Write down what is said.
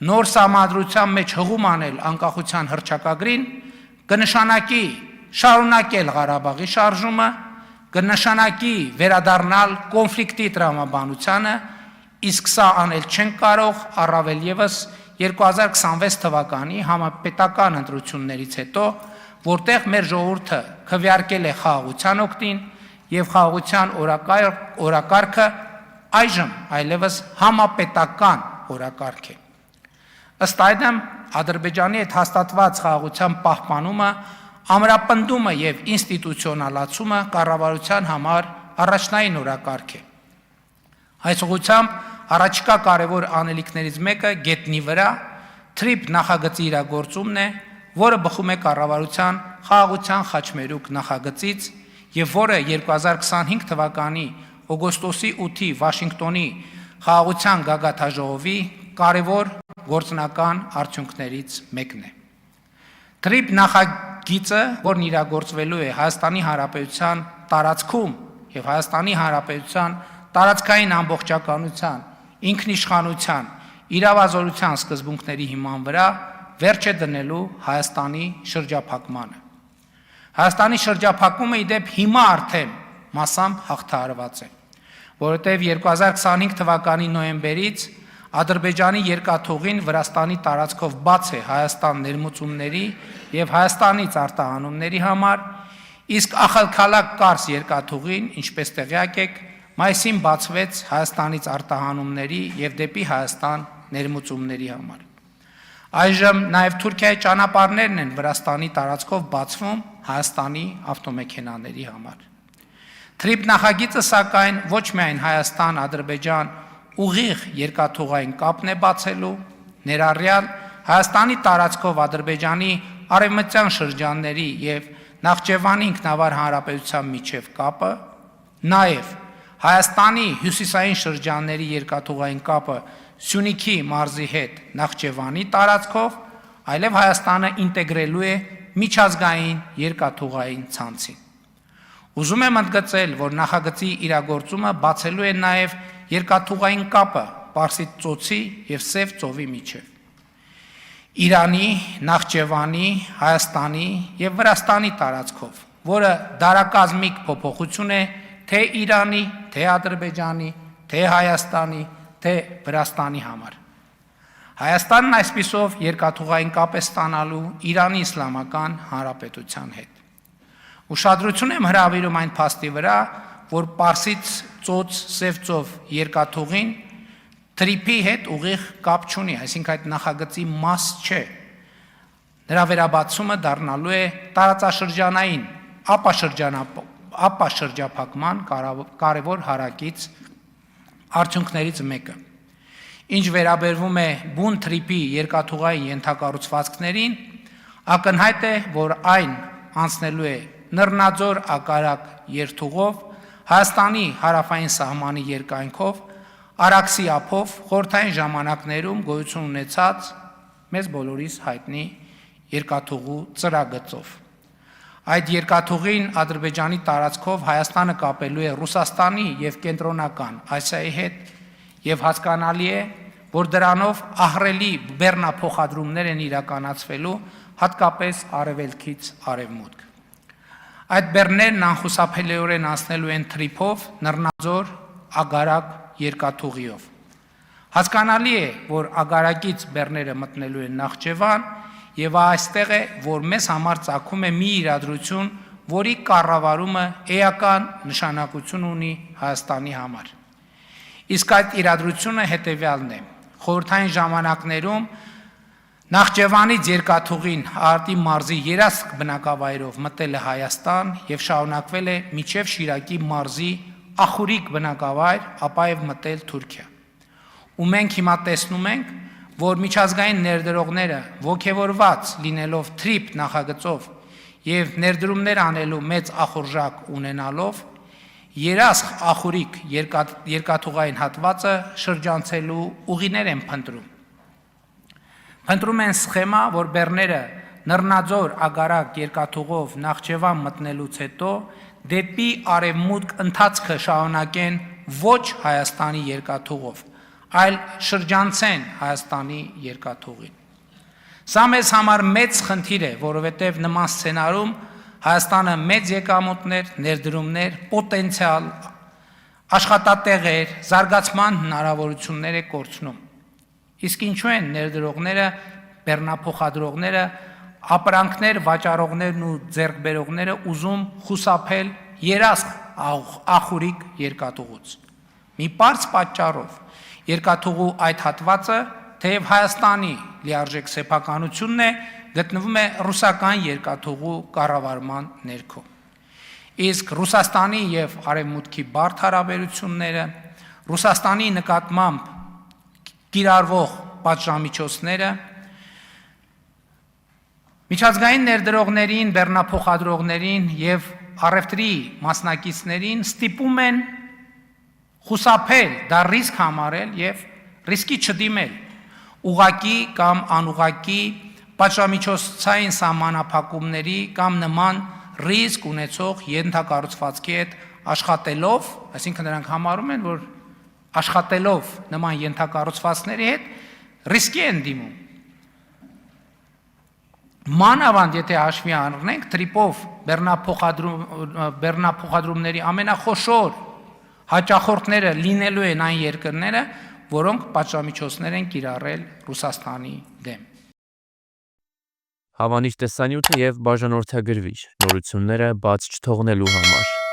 նոր սահմանադրության մեջ հղում անել անկախության հռչակագրին, կնշանակի շարունակել Ղարաբաղի շարժումը, կնշանակի վերադառնալ կոնֆլիկտի տրամաբանությանը, իսկ սա անել չենք կարող առավել ևս 2026 թվականի համապետական ընտրություններից հետո, որտեղ մեր ժողովուրդը քվեարկել է խաղաղության օգտին եւ խաղաղության օրակարգը այժմ այլևս համապետական օրակարգ է։ Ըստ այդմ Ադրբեջանի հետ հաստատված խաղաղության պահպանումը, ամրապնդումը եւ ինստիտուցիոնալացումը կառավարության համար առաջնային օրակարգ է։ Այս ուղղությամբ առաջիկա կարևոր անելիքներից մեկը գետնի վրա թրիփ նախագծի իրագործումն է, որը բխում է կառավարության խաղաղության խաչմերուկ նախագծից եւ որը 2025 թվականի օգոստոսի 8-ի Վաշինգտոնի խաղաղության գագաթաժողովի կարևոր գործնական արդյունքներից մեկն է։ Թրիփ նախագիծը, որն իրագործվելու է Հայաստանի Հանրապետության տարածքում եւ Հայաստանի Հանրապետության տարածքային ամբողջականության, ինքնիշխանության, իրավազորության սկզբունքների հիման վրա վերջ է դնելու Հայաստանի շրջափակմանը։ Հայաստանի շրջափակումը իդեպ հիմա արդեն մասամբ հաղթահարված է, որովհետև 2025 թվականի նոյեմբերից Ադրբեջանի երկաթուղին Վրաստանի տարածքով բաց է Հայաստան ներմուծումների եւ Հայաստանից արտահանումների համար, իսկ Ախալքալակ Կարս երկաթուղին, ինչպես տեղյակ եք, մայիսին բացվեց Հայաստանից արտահանումների եւ դեպի Հայաստան ներմուծումների համար։ Այժմ նաեւ Թուրքիայի ճանապարհներն են Վրաստանի տարածքով բացվում Հայաստանի ավտոմեքենաների համար։ Թրիփ նախագիծը սակայն ոչ միայն Հայաստան-Ադրբեջան ուղիղ երկաթուղային կապն է բացելու, ներառյալ Հայաստանի տարածքով Ադրբեջանի արևմտյան շրջանների եւ Նախճեվանի ինքնավար հանրապետության միջև կապը, նաեւ Հայաստանի հյուսիսային շրջանների երկաթուղային կապը Սյունիքի մարզի հետ Նախճեվանի տարածքով, այլև Հայաստանը ինտեգրելու է միջազգային երկաթուղային ցանցին։ Ուզում եմ ընդգծել, որ նախագծի իրագործումը բացելու է նաեւ երկաթուղային կապը Պարսից ծոցի եւ Սև ծովի միջև։ Իրանի, Նախճեվանի, Հայաստանի եւ Վրաստանի տարածքով, որը դարակազմիկ փոփոխություն է թե Իրանի, թե Ադրբեջանի, թե Հայաստանի, թե Վրաստանի համար։ Հայաստանն այսպիսով երկաթուղային կապ է ստանալու Իրանի Իսլամական Հանրապետության հետ։ Ուշադրություն եմ հրավիրում այն փաստի վրա, որ Պարսից ծոց Սև ծով երկաթուղին թրիփի հետ ուղիղ կապ չունի, այսինքն այդ նախագծի մաս չէ։ Նրա վերաբացումը դառնալու է տարածաշրջանային ապաշրջափակման կարևոր հարակից արդյունքներից մեկը։ Ինչ վերաբերվում է բուն թրիփի երկաթուղային ենթակառուցվածքներին, ակնհայտ է, որ այն անցնելու է Նռնաձոր ակարակ երթուղով, Հայաստանի հարավային սահմանի երկայնքով, Արաքսի ափով խորհրդային ժամանակներում գոյություն ունեցած մեզ բոլորիս հայտնի երկաթուղու ծրագծով։ Այդ երկաթուղին Ադրբեջանի տարածքով Հայաստանը կապելու է Ռուսաստանի եւ Կենտրոնական Ասիայի հետ եւ հասկանալի է, որ դրանով ահռելի բեռնափոխադրումներ են իրականացվելու հատկապես արևելքից արևմուտք։ Այդ բեռներն անխուսափելիորեն անցնելու են թրիփով Նռնաձոր ագարակ երկաթուղիով։ Հասկանալի է, որ ագարակից բեռները մտնելու են Նախճեվան եւ այստեղ է, որ մեզ համար ծագում է մի իրադրություն, որի կառավարումը էական նշանակություն ունի Հայաստանի համար։ Իսկ այդ իրադրությունը հետեւյալն է. խորհրդային ժամանակներում Նախճեվանից երկաթուղին Արտի մարզի երասք բնակավայրով մտել է Հայաստան եւ շարունակվել է մինչեւ Շիրակի մարզի Ախուրիկ բնակավայր, ապա եւ մտել Թուրքիա։ Ու մենք հիմա տեսնում ենք, որ միջազգային ներդրողները ոգևորված լինելով թրիփ նախագծով եւ ներդրումներ անելու մեծ ախորժակ ունենալով երասք Ախուրիկ երկաթուղային հատվածը շրջանցելու ուղիներ են փնտրում։ Փնտրում են սխեմա, որ բեռները Նռնաձոր ագարակ երկաթուղով Նախճեվան մտնելուց հետո դեպի արևմուտք ընթացքը շարունակեն ոչ Հայաստանի երկաթուղով, այլ շրջանցեն Հայաստանի երկաթուղին։ Սա մեզ համար մեծ խնդիր է, որովհետև նման սցենարում Հայաստանը մեծ եկամուտներ, ներդրումներ, պոտենցիալ, աշխատատեղեր, զարգացման հնարավորություններ է կորցնում։ Իսկ ինչու են ներդրողները, բեռնափոխադրողները, ապրանքներ վաճառողներն ու ձեռքբերողները ուզում խուսափել երասխ ախուրիկ երկաթուղուց։ Մի պարզ պատճառով երկաթուղու այդ հատվածը, թեև Հայաստանի լիարժեք սեփականությունն է, գտնվում է ռուսական երկաթուղու կառավարման ներքո։ Իսկ Ռուսաստանի եւ Արևմուտքի բարդ հարաբերությունները, Ռուսաստանի նկատմամբ կիրառվող պատժամիջոցները, միջազգային ներդրողներին, բեռնափոխադրողներին եւ առևտրի մասնակիցներին ստիպում են խուսափել, դա ռիսկ համարել եւ ռիսկի չդիմել, ուղղակի կամ անուղղակի պատժամիջոցային սահմանափակումների կամ նման ռիսկ ունեցող ենթակառուցվածքի հետ աշխատելով, այսինքն նրանք համարում են, որ աշխատելով նման ենթակառուցվածքների հետ ռիսկի են դիմում։ Մանավանդ եթե հաշվի առնենք թրիպով բեռնափոխադրումների ամենախոշոր հաճախորդները լինելու են այն երկրները, որոնք պատժամիջոցներ են կիրառել Ռուսաստանի դեմ։ Հավանիչ տեսանյութը եւ բաժանորդագրվիչ նորությունները բաց չթողնելու համար